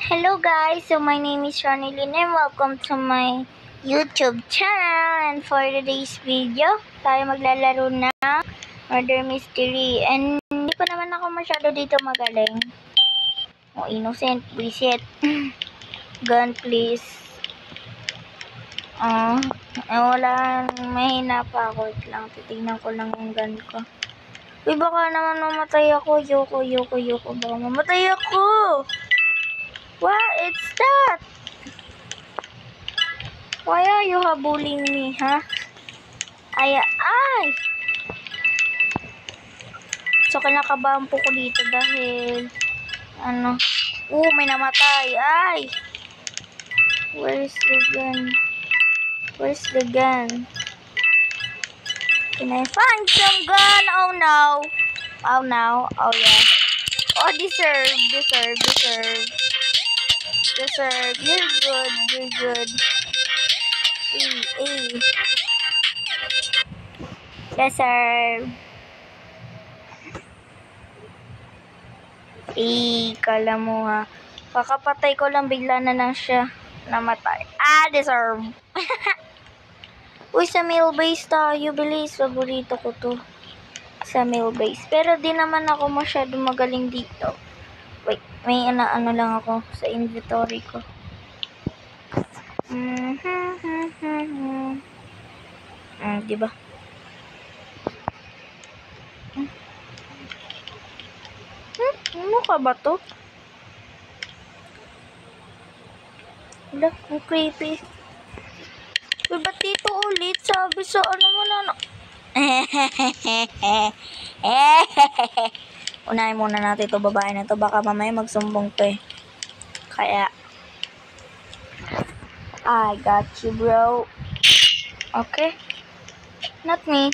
Hello guys, so my name is Ronilyn and welcome to my YouTube channel. And for today's video, tayo maglalaro ng Murder Mystery. And hindi pa naman ako masyado dito magaling. Oh, innocent, visit. Gun please. Wala, mahina pa ako. Wait lang, titignan ko lang yung gun ko. Uy, baka naman mamatay ako. Yoko, baka mamatay ako. What is that? Why are you habulling me, ha? Ay! So, kinakabahan po ko dito dahil, may namatay. Ay! Where's the gun? Can I find some gun? Oh, no. Oh, yeah. Oh, deserve. You're good. Deserve. Kala mo ha. Kakapatay ko lang, bigla na lang siya namatay. Deserve. Uy, sa mail base tayo. Bilis, paborito ko to. Sa mail base. Pero di naman ako masyado magaling dito. Wait, may ano lang ako sa inventory ko. Diba? Ano ka ba to? Wala, ang creepy. Uy, ba't dito ulit? Sabi sa wala na. Unahin muna natin ito, babae na to. Baka mamaya magsumbong to eh. Kaya, I got you, bro. Okay? Not me.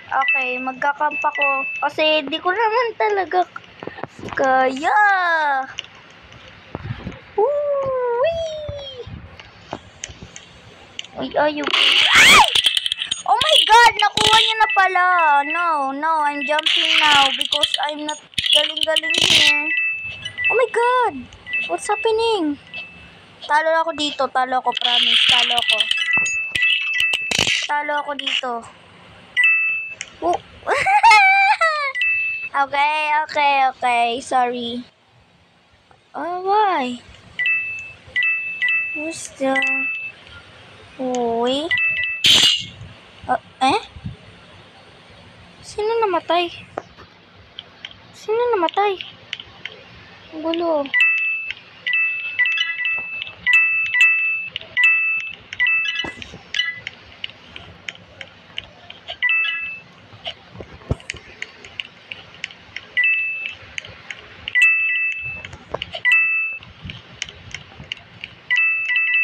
Okay, magkakamp ako. Kasi di ko naman talaga kaya. Uy, ayun. Ay! Oh my God! Nakuha niya na pala. No, I'm jumping now because I'm not galing here. Oh my God! What's happening? Talo ako dito. Promise. Talo ako dito. Oh. Okay. Sorry. Oh, why? Who's the... Uy. Sino namatay? Ang gulo.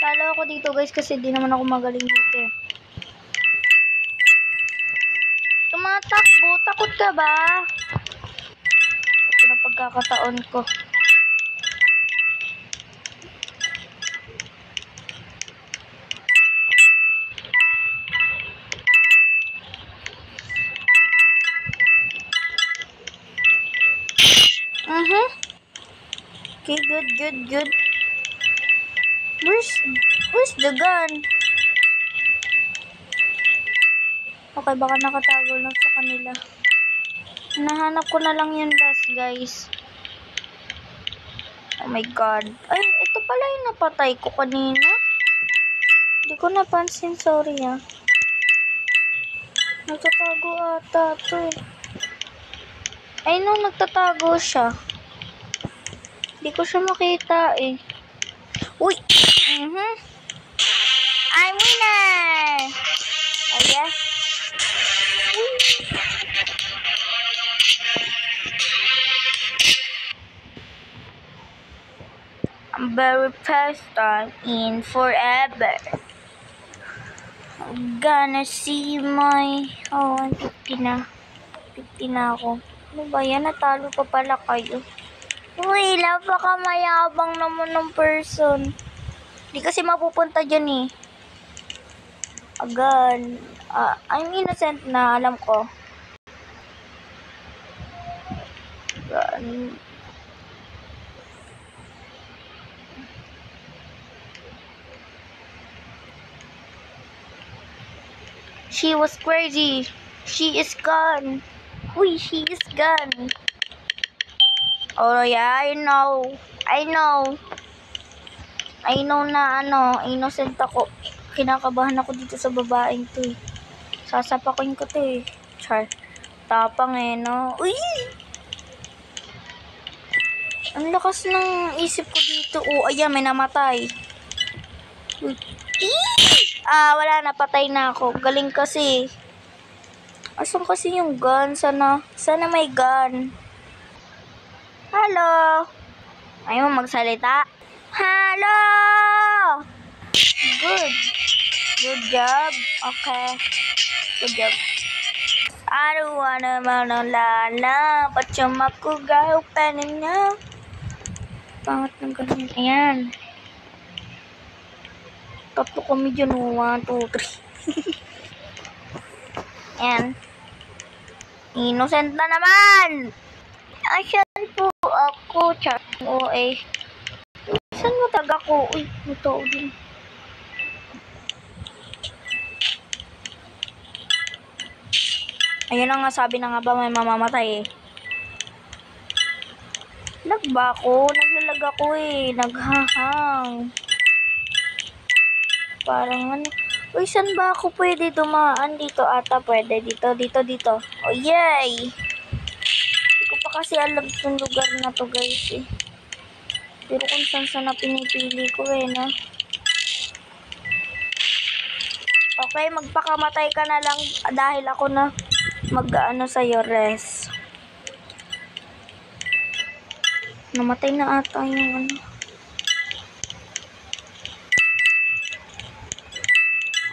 Talo ako dito guys kasi di naman ako magaling dito eh. Tumatakbo, takot ka ba? Ito na pagkakataon ko. Okay, good. Where's the gun? Okay, baka nakatago lang sa kanila. Nahanap ko na lang yun last, guys. Oh my God. Ay, ito pala yung napatay ko kanina. Hindi ko napansin, sorry ah. Nagtatago ata ito eh. Ay, nagtatago siya. Hindi ko siya makita eh. Uy! I'm winner! Oh yeah? I'm very first time in forever. I'm gonna see my... Oh, 150 na. 50 na ako. Ano ba yan? Natalo pa pala kayo. Uy, napakamayabang naman ng person. Di kasi mapupunta dyan eh. A gun. I'm innocent na, alam ko. Gun. She was crazy. She is gone. Uy, she is gone. Oh yeah, I know. I know na innocent ako. Kinakabahan ako dito sa babaeng to eh. Sasapakin ko to eh. Char. Tapang eh, no? Uy! Ang lakas ng isip ko dito. Oh, ayan, may namatay. Uy. Wala na. Patay na ako. Galing kasi. Asan kasi yung gun? Sana may gun. Hello? Ayaw mo magsalita? Hello! Good job. Okay. Good job. I don't wanna manalala, but yung makugaw pa ninyo. Pangat ng ganyan. Ayan. Tatlo kami dyan. 1, 2, 3. Ayan. Innocent na naman! Asan po ako? Chat. Saan mo taga ko? Uy, ito din. Ayun na nga, sabi na nga ba may mamamatay eh. Lag ba ako? Naglalag ako eh. Naghahang. Parang ano. Uy, saan ba ako pwede dumaan? Dito ata pwede. Dito. Oh, yay! Hindi ko pa kasi alam itong lugar na to guys eh. Pero kung saan na pinipili ko eh, no? Okay, magpakamatay ka na lang dahil ako na mag-ano sa'yo, res. Namatay na ata yung ano.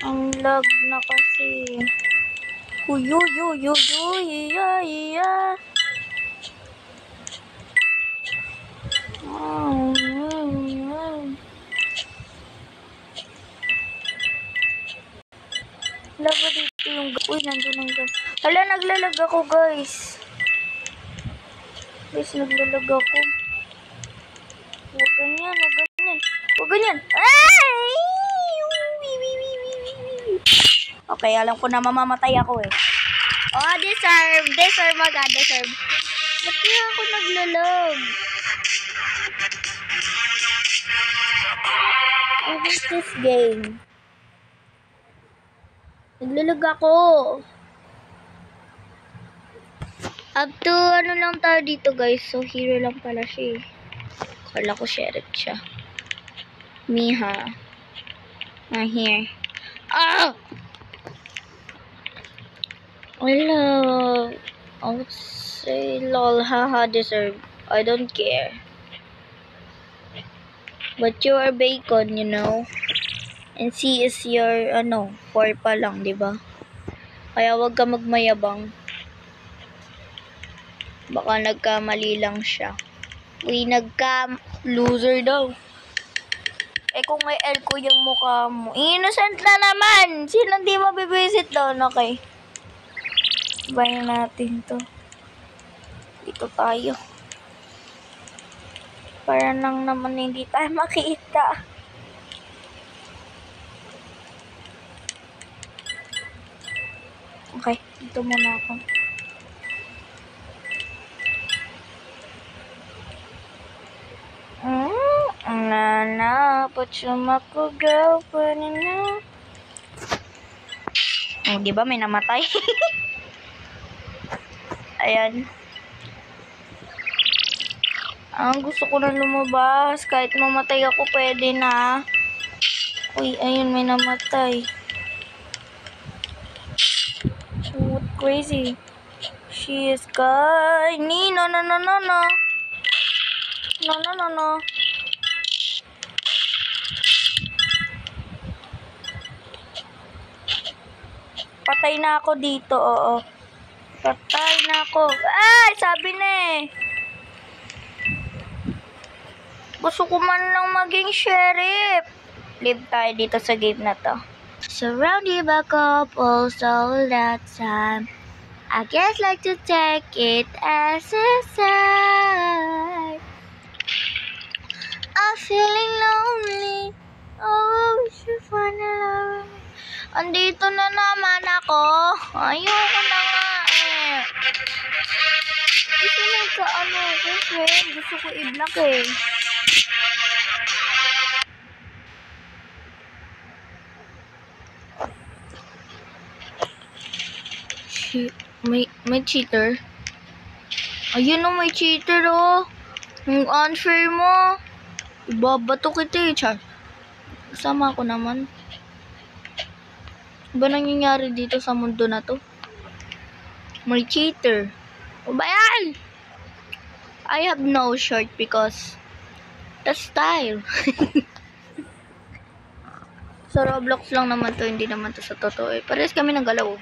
Ang lag na kasi. Uy. Laga dito yung... Uy, nandun ang gas. Hala, naglalag ako, guys. Naglalag ako. Huwag ganyan. Ay! Okay, alam ko na mamamatay ako eh. Oh, deserve. Ba't kaya ako naglalag? What is this game? Naglalag ako. Up to ano lang tayo dito guys. So hero lang pala siya eh. Kala ko sheriff siya. Miha. Here. Hello. I would say lol, haha, deserve. I don't care. But you are bacon, you know. And C is your, 4 pa lang, di ba? Kaya wag ka magmayabang. Baka nagkamali lang siya. Uy, loser daw. Eh kung may L ko yung mukha mo. Innocent na naman! Sino di mabibisit doon? Okay. Bayan natin to. Dito tayo. Para nang naman hindi tayo makita. Okay, dito muna ako. Put your mako girlfriend na. Di ba may namatay? Ayan. Gusto ko na lumabas. Kahit mamatay ako, pwede na. Uy, ayun, may namatay. What crazy? She is kind. No. Patay na ako dito, oo. Patay na ako. Ay, sabi na eh. Gusto ko man lang maging sheriff. Live tayo dito sa game na to. Surrounded by couples all that time. I guess like to take it as a sign. I'm feeling lonely. Oh, we should find a love. Andito na naman ako. Ayoko na nga eh. Gusto nagka-ano ko, friend. Gusto ko i-block eh. May cheater. Ayun o, may cheater oh. Yung unfair mo. Ibabato kita eh, char. Kasama ko naman. Ba nangyayari dito sa mundo na to? May cheater. O ba yan? I have no shirt because that's style. Sa Roblox lang naman to, hindi naman to sa totoo eh. Parehas kami ng galaw.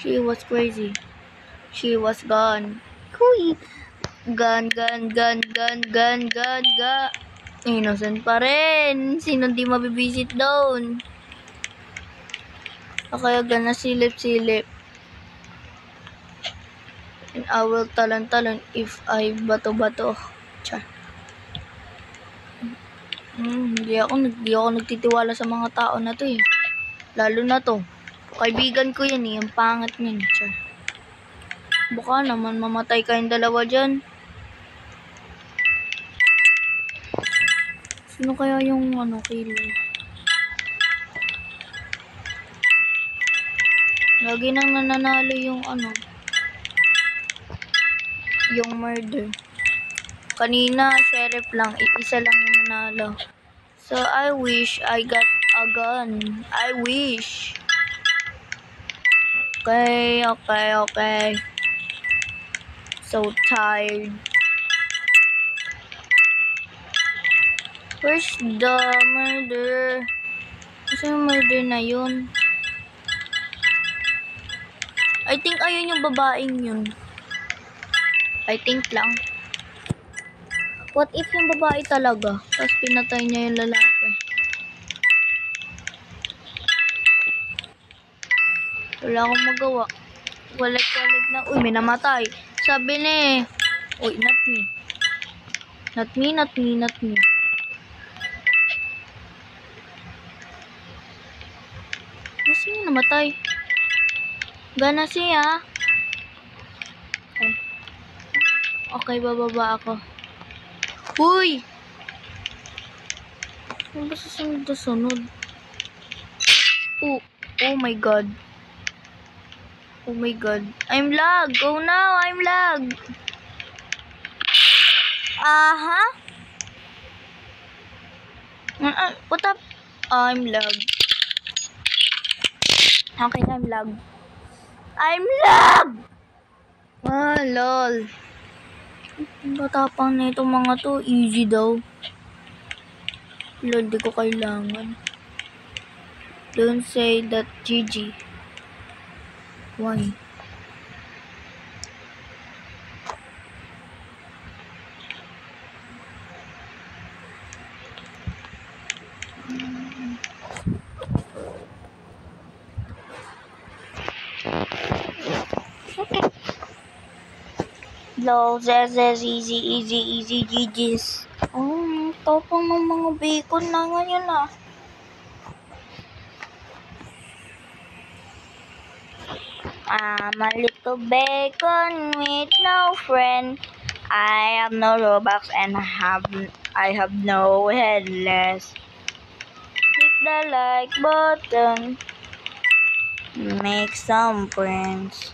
She was crazy. She was gone. Huy! Gun. Innocent pa rin. Sino di mabibisit doon? O kaya gana silip-silip. And I will talon if I bato-bato. Char. Hindi ako nagtitiwala sa mga tao na to eh. Lalo na to. Kaibigan ko yan eh. Ang pangat niyan. Char. Baka naman mamatay kayong dalawa dyan. Sino kaya yung killer? Lagi nang nananalo yung yung murder. Kanina, sheriff lang. Isa lang yung nanalo. So, I wish I got a gun. I wish. Okay. So tired. Where's the murder? Kasi yung murder na yun. I think ayun yung babaeng yun. I think lang. What if yung babae talaga? Tapos pinatay niya yung lalaki. Wala akong magawa. Walag na. Uy, may namatay. Sabi ni. Uy, not me. Mas may namatay. Gana siya. Okay, bababa ako. Uy! Ano ba susunod? Oh my god. Oh my god. I'm lag. Oh no, I'm lag. Aha. What up? I'm lag. Okay, I'm lag. Lol. Ang batapang na itong mga to. Easy daw. Lol, di ko kailangan. Don't say that, GG. Why? Lol, zez, easy, GG's. Oh, tapang ng mga bacon na ngayon ah. I'm a little bacon with no friend. I have no Robux and I have no headless. Click the like button. Make some friends.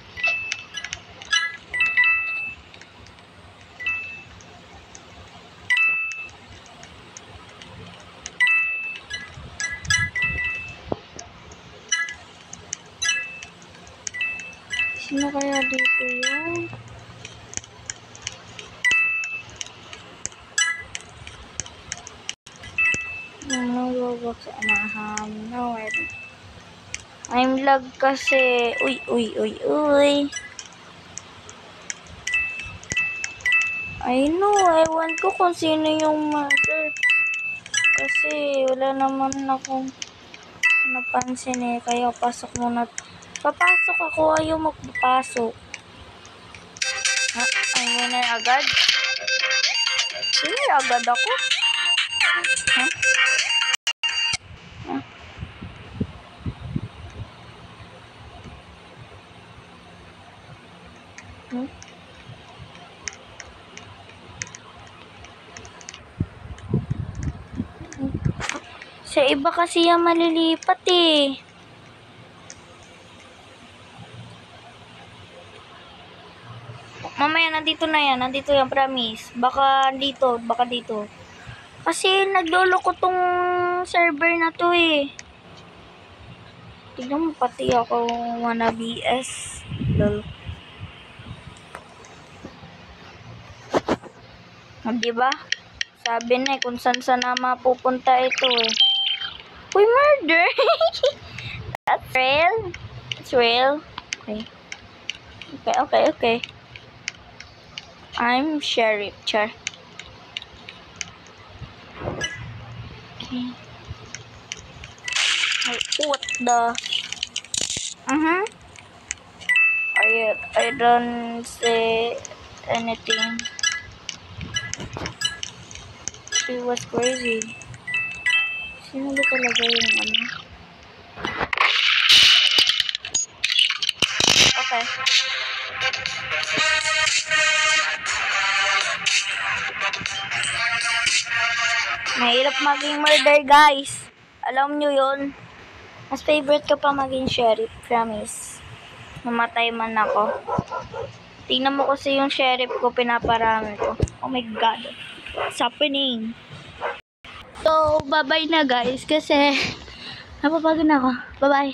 Sino kaya dito yun? No Robux and I have no headless. I'm lag kasi. Uy. I know, ewan ko kung sino yung murder. Kasi wala naman akong napansin eh. Kaya pasok muna. Papasok ako. Ayaw magpapasok. Ha? Ay, winner agad? Winner agad ako? Ha? Ha? Hmm? Sa iba kasi yung malilipat eh. Mamaya nandito na yan. Nandito yan, promise. Baka dito. Kasi nagloloko tong server na to eh. Tignan mo pati ako wanna BS. Lol. Diba? Sabi na eh, kung saan na mapupunta ito eh. Uy, murder! That's real? It's real? Okay. I'm sheriff, char. Okay. What the? I don't say anything. She was crazy. Sino ba talaga yung ano? Okay. Mahirap maging murder, guys. Alam nyo yun. Mas favorite ko pa maging sheriff, promise. Mamatay man ako. Tingnan mo kasi yung sheriff ko, pinaparami ko. Oh my god. What's happening? So, bye-bye na guys kasi napapagod na ako. Bye-bye.